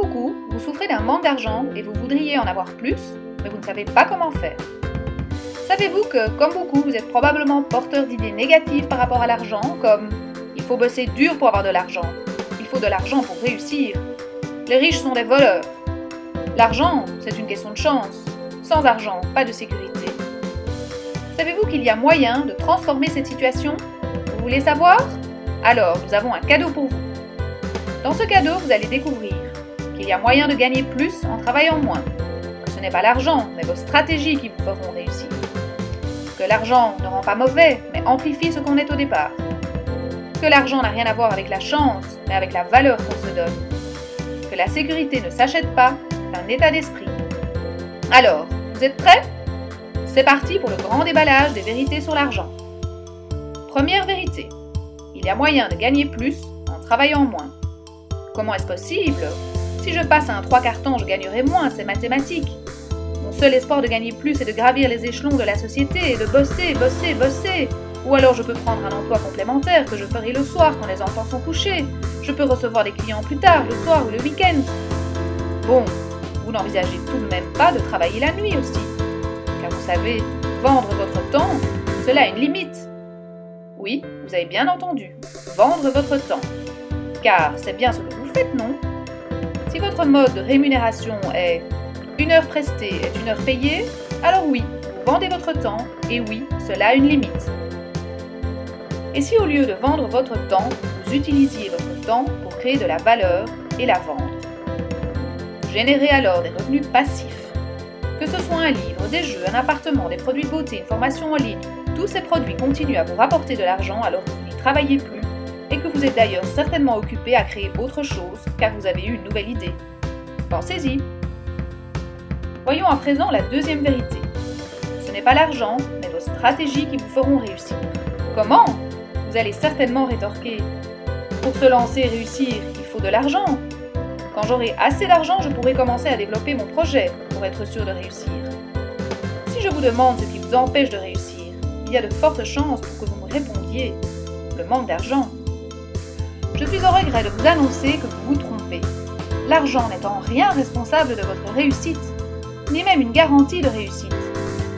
beaucoup, vous souffrez d'un manque d'argent et vous voudriez en avoir plus, mais vous ne savez pas comment faire. Savez-vous que, comme beaucoup, vous êtes probablement porteur d'idées négatives par rapport à l'argent, comme « il faut bosser dur pour avoir de l'argent »,« il faut de l'argent pour réussir »,« les riches sont des voleurs »,« l'argent, c'est une question de chance »,« sans argent, pas de sécurité ». Savez-vous qu'il y a moyen de transformer cette situation? Vous voulez savoir? Alors, nous avons un cadeau pour vous. Dans ce cadeau, vous allez découvrir qu'il y a moyen de gagner plus en travaillant moins. Ce n'est pas l'argent, mais vos stratégies qui vous feront réussir. Que l'argent ne rend pas mauvais, mais amplifie ce qu'on est au départ. Que l'argent n'a rien à voir avec la chance, mais avec la valeur qu'on se donne. Que la sécurité ne s'achète pas, c'est un état d'esprit. Alors, vous êtes prêts? C'est parti pour le grand déballage des vérités sur l'argent. Première vérité. Il y a moyen de gagner plus en travaillant moins. Comment est-ce possible? Si je passe à un 3/4 temps, je gagnerai moins, c'est mathématique. Mon seul espoir de gagner plus est de gravir les échelons de la société et de bosser, bosser, bosser. Ou alors je peux prendre un emploi complémentaire que je ferai le soir quand les enfants sont couchés. Je peux recevoir des clients plus tard, le soir ou le week-end. Bon, vous n'envisagez tout de même pas de travailler la nuit aussi. Car vous savez, vendre votre temps, cela a une limite. Oui, vous avez bien entendu, vendre votre temps. Car c'est bien ce que vous faites, non? Si votre mode de rémunération est « une heure prestée est une heure payée », alors oui, vous vendez votre temps, et oui, cela a une limite. Et si au lieu de vendre votre temps, vous utilisiez votre temps pour créer de la valeur et la vendre? Vous générez alors des revenus passifs. Que ce soit un livre, des jeux, un appartement, des produits de beauté, une formation en ligne, tous ces produits continuent à vous rapporter de l'argent alors que vous n'y travaillez plus et que vous êtes d'ailleurs certainement occupé à créer autre chose car vous avez eu une nouvelle idée. Pensez-y. Voyons à présent la deuxième vérité. Ce n'est pas l'argent, mais vos stratégies qui vous feront réussir. Comment? Vous allez certainement rétorquer. Pour se lancer et réussir, il faut de l'argent. Quand j'aurai assez d'argent, je pourrai commencer à développer mon projet pour être sûr de réussir. Si je vous demande ce qui vous empêche de réussir, il y a de fortes chances pour que vous me répondiez le manque d'argent. Je suis au regret de vous annoncer que vous vous trompez. L'argent n'est en rien responsable de votre réussite, ni même une garantie de réussite.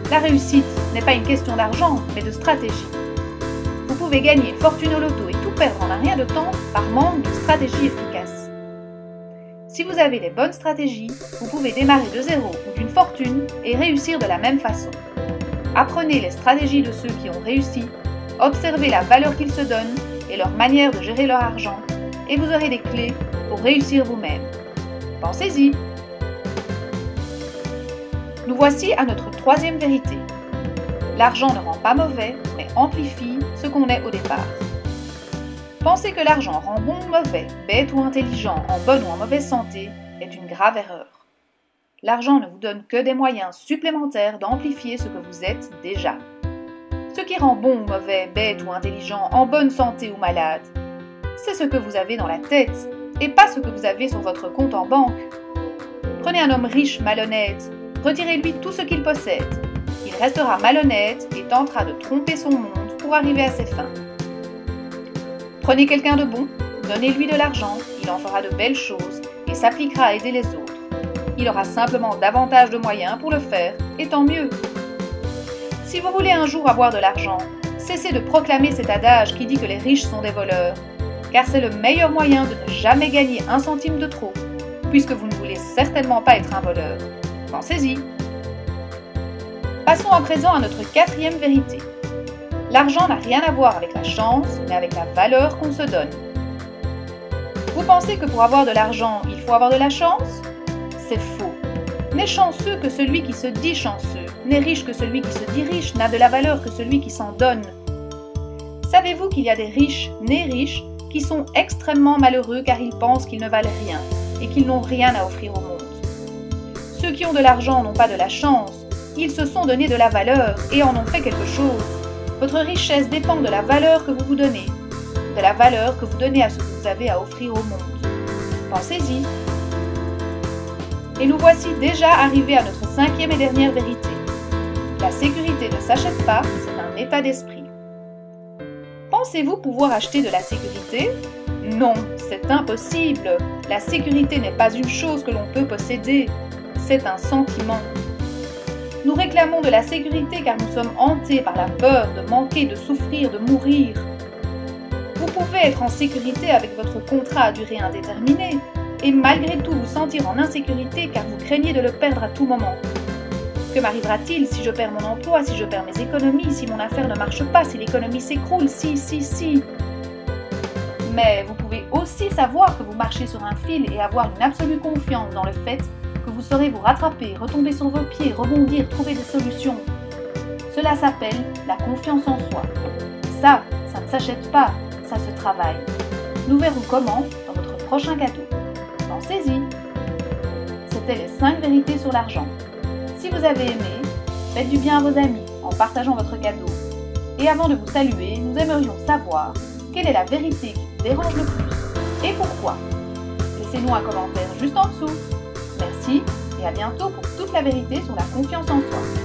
La réussite n'est pas une question d'argent, mais de stratégie. Vous pouvez gagner une fortune au loto et tout perdre en un rien de temps par manque de stratégie efficace. Si vous avez les bonnes stratégies, vous pouvez démarrer de zéro ou d'une fortune et réussir de la même façon. Apprenez les stratégies de ceux qui ont réussi, observez la valeur qu'ils se donnent et leur manière de gérer leur argent, et vous aurez des clés pour réussir vous-même. Pensez-y. Nous voici à notre troisième vérité. L'argent ne rend pas mauvais, mais amplifie ce qu'on est au départ. Penser que l'argent rend bon ou mauvais, bête ou intelligent, en bonne ou en mauvaise santé, est une grave erreur. L'argent ne vous donne que des moyens supplémentaires d'amplifier ce que vous êtes déjà. Ce qui rend bon ou mauvais, bête ou intelligent, en bonne santé ou malade, c'est ce que vous avez dans la tête, et pas ce que vous avez sur votre compte en banque. Prenez un homme riche, malhonnête, retirez-lui tout ce qu'il possède. Il restera malhonnête et tentera de tromper son monde pour arriver à ses fins. Prenez quelqu'un de bon, donnez-lui de l'argent, il en fera de belles choses et s'appliquera à aider les autres. Il aura simplement davantage de moyens pour le faire, et tant mieux. Si vous voulez un jour avoir de l'argent, cessez de proclamer cet adage qui dit que les riches sont des voleurs, car c'est le meilleur moyen de ne jamais gagner un centime de trop, puisque vous ne voulez certainement pas être un voleur. Pensez-y. Passons à présent à notre quatrième vérité. L'argent n'a rien à voir avec la chance, mais avec la valeur qu'on se donne. Vous pensez que pour avoir de l'argent, il faut avoir de la chance? C'est faux. N'est chanceux que celui qui se dit chanceux, n'est riche que celui qui se dit riche, n'a de la valeur que celui qui s'en donne. Savez-vous qu'il y a des riches, nés riches, qui sont extrêmement malheureux car ils pensent qu'ils ne valent rien et qu'ils n'ont rien à offrir au monde? Ceux qui ont de l'argent n'ont pas de la chance, ils se sont donné de la valeur et en ont fait quelque chose. Votre richesse dépend de la valeur que vous vous donnez, de la valeur que vous donnez à ce que vous avez à offrir au monde. Pensez-y. Et nous voici déjà arrivés à notre cinquième et dernière vérité. La sécurité ne s'achète pas, c'est un état d'esprit. Pensez-vous pouvoir acheter de la sécurité? Non, c'est impossible. La sécurité n'est pas une chose que l'on peut posséder, c'est un sentiment. Nous réclamons de la sécurité car nous sommes hantés par la peur de manquer, de souffrir, de mourir. Vous pouvez être en sécurité avec votre contrat à durée indéterminée et malgré tout vous sentir en insécurité car vous craignez de le perdre à tout moment. Que m'arrivera-t-il si je perds mon emploi, si je perds mes économies, si mon affaire ne marche pas, si l'économie s'écroule, si. Mais vous pouvez aussi savoir que vous marchez sur un fil et avoir une absolue confiance dans le fait que vous saurez vous rattraper, retomber sur vos pieds, rebondir, trouver des solutions. Cela s'appelle la confiance en soi. Ça ne s'achète pas, ça se travaille. Nous verrons comment dans votre prochain cadeau. Pensez-y. C'était les 5 vérités sur l'argent. Si vous avez aimé, faites du bien à vos amis en partageant votre cadeau. Et avant de vous saluer, nous aimerions savoir quelle est la vérité qui vous dérange le plus et pourquoi. Laissez-nous un commentaire juste en dessous. Merci et à bientôt pour toute la vérité sur la confiance en soi.